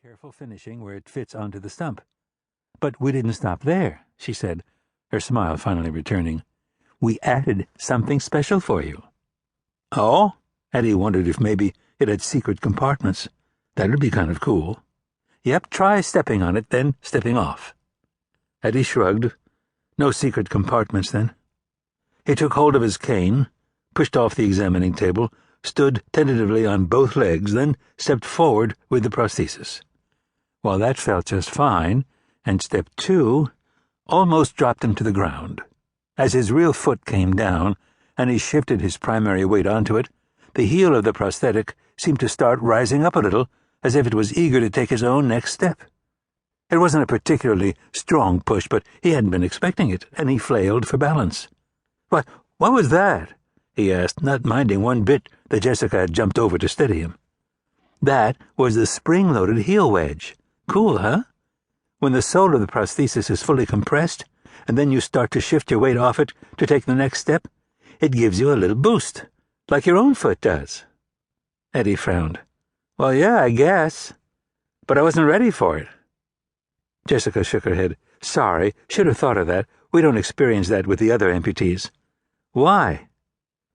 careful finishing where it fits onto the stump. But we didn't stop there, she said, her smile finally returning. We added something special for you. Oh? Eddie wondered if maybe it had secret compartments. That would be kind of cool. Yep, try stepping on it, then stepping off. Eddie shrugged. No secret compartments, then. He took hold of his cane, pushed off the examining table, stood tentatively on both legs, then stepped forward with the prosthesis. While that felt just fine, and step 2 almost dropped him to the ground. As his real foot came down, and he shifted his primary weight onto it, the heel of the prosthetic seemed to start rising up a little, as if it was eager to take his own next step. It wasn't a particularly strong push, but he hadn't been expecting it, and he flailed for balance. What was that? He asked, not minding one bit that Jessica had jumped over to steady him. That was the spring-loaded heel wedge. Cool, huh? When the sole of the prosthesis is fully compressed, and then you start to shift your weight off it to take the next step, it gives you a little boost, like your own foot does. Eddie frowned. Well, yeah, I guess. But I wasn't ready for it. Jessica shook her head. Sorry, should have thought of that. We don't experience that with the other amputees. Why?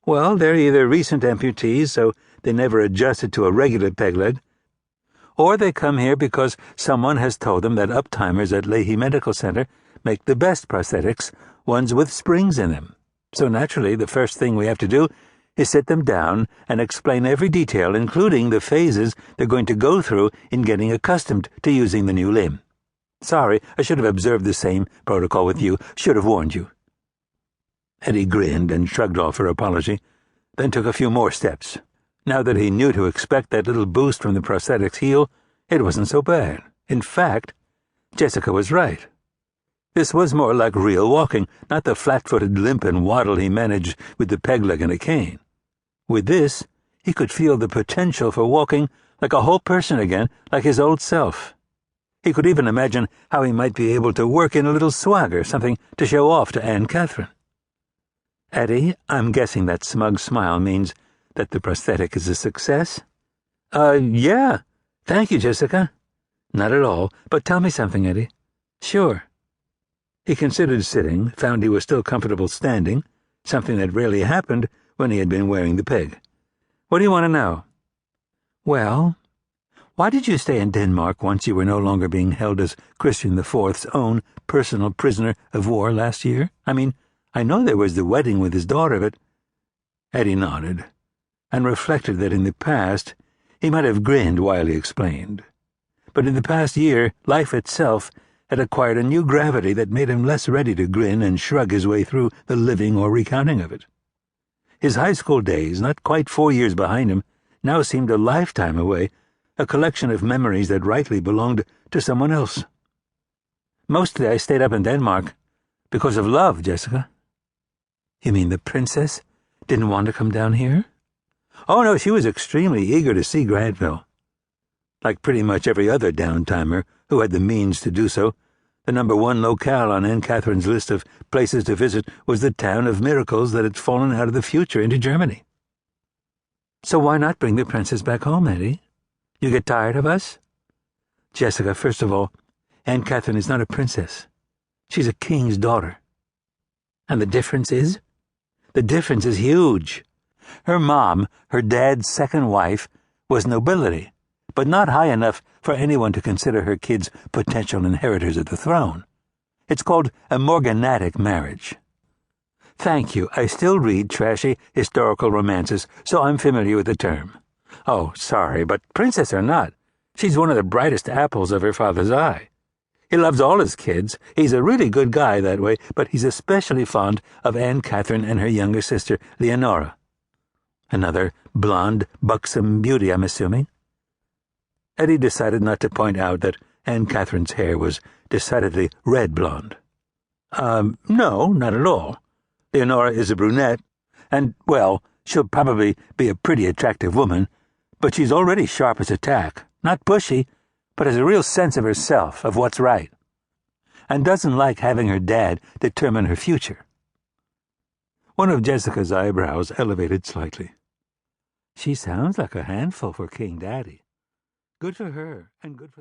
Well, they're either recent amputees, so they never adjusted to a regular peg leg, or they come here because someone has told them that uptimers at Leahy Medical Center make the best prosthetics, ones with springs in them. So naturally, the first thing we have to do is sit them down and explain every detail, including the phases they're going to go through in getting accustomed to using the new limb. Sorry, I should have observed the same protocol with you. Should have warned you. Eddie grinned and shrugged off her apology, then took a few more steps. Now that he knew to expect that little boost from the prosthetic's heel, it wasn't so bad. In fact, Jessica was right. This was more like real walking, not the flat-footed limp and waddle he managed with the peg leg and a cane. With this, he could feel the potential for walking like a whole person again, like his old self. He could even imagine how he might be able to work in a little swagger, something to show off to Aunt Catherine. Eddie, I'm guessing that smug smile means that the prosthetic is a success? Yeah. Thank you, Jessica. Not at all, but tell me something, Eddie. Sure. He considered sitting, found he was still comfortable standing, something that rarely happened when he had been wearing the peg. What do you want to know? Well, why did you stay in Denmark once you were no longer being held as Christian IV's own personal prisoner of war last year? I mean, I know there was the wedding with his daughter, but... Eddie nodded, and reflected that in the past he might have grinned while he explained. But in the past year, life itself had acquired a new gravity that made him less ready to grin and shrug his way through the living or recounting of it. His high school days, not quite 4 years behind him, now seemed a lifetime away, a collection of memories that rightly belonged to someone else. Mostly I stayed up in Denmark because of love, Jessica. You mean the princess didn't want to come down here? Oh, no, she was extremely eager to see Grantville. Like pretty much every other downtimer who had the means to do so, the #1 locale on Aunt Catherine's list of places to visit was the town of miracles that had fallen out of the future into Germany. So why not bring the princess back home, Eddie? You get tired of us? Jessica, first of all, Aunt Catherine is not a princess. She's a king's daughter. And the difference is? The difference is huge. Her mom, her dad's second wife, was nobility, but not high enough for anyone to consider her kids potential inheritors of the throne. It's called a morganatic marriage. Thank you. I still read trashy historical romances, so I'm familiar with the term. Oh, sorry, but princess or not, she's one of the brightest apples of her father's eye. He loves all his kids. He's a really good guy that way, but he's especially fond of Aunt Catherine and her younger sister, Leonora. Another blonde, buxom beauty, I'm assuming. Eddie decided not to point out that Aunt Catherine's hair was decidedly red blonde. No, not at all. Leonora is a brunette, and, well, she'll probably be a pretty attractive woman, but she's already sharp as a tack, not pushy, but has a real sense of herself, of what's right, and doesn't like having her dad determine her future. One of Jessica's eyebrows elevated slightly. She sounds like a handful for King Daddy. Good for her, and good for the